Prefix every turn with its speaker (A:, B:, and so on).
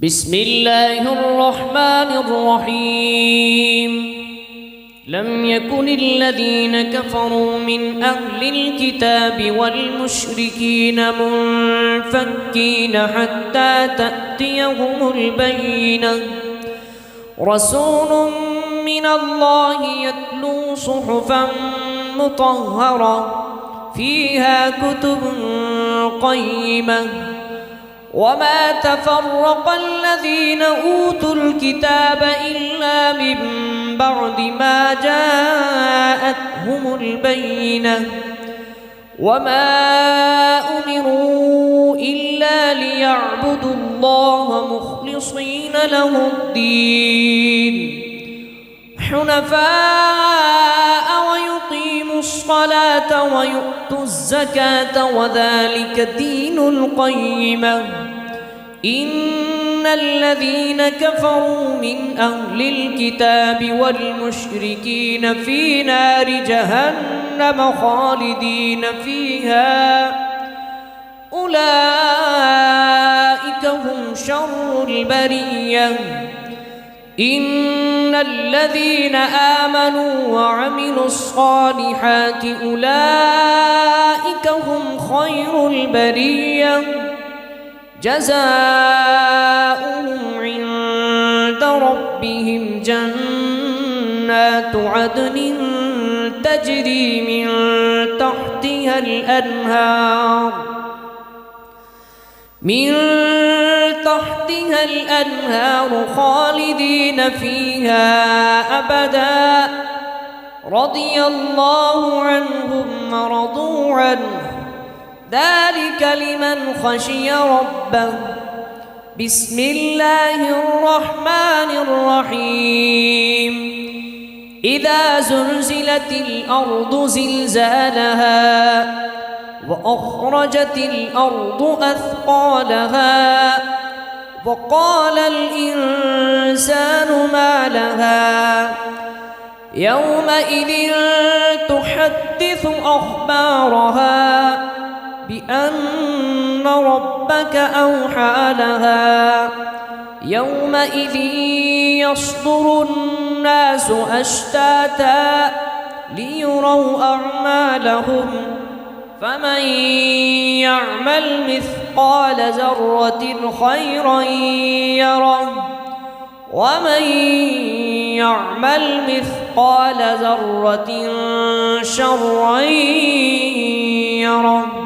A: بسم الله الرحمن الرحيم. لم يكن الذين كفروا من أهل الكتاب والمشركين منفكين حتى تأتيهم البينة. رسول من الله يتلو صحفا مطهرة فيها كتب قيمة. وما تفرق الذين أوتوا الكتاب إلا من بعد ما جاءتهم البينة. وما أمروا إلا ليعبدوا الله مخلصين له الدين حنفاء ويقيموا الصلاة ويؤتوا الزكاة وذلك دين القيمة. إن الذين كفروا من أهل الكتاب والمشركين في نار جهنم خالدين فيها أولئك هم شر البرية. إن الذين آمنوا وعملوا الصالحات أولئك هم خير البرية. جزاؤهم عند ربهم جنات عدن تجري من تحتها الأنهار خالدين فيها أبدا. رضي الله عنهم ورضوا عنه ذلك لمن خشي ربه. بسم الله الرحمن الرحيم. إذا زلزلت الأرض زلزالها وأخرجت الأرض أثقالها وقال الإنسان ما لها يومئذ تحدث أخبارها بأن ربك أوحى لها. يومئذ يصدر الناس أشتاتا ليروا أعمالهم فمن يعمل مثقال ذرة خيرا يره ومن يعمل مثقال ذرة شرا يره.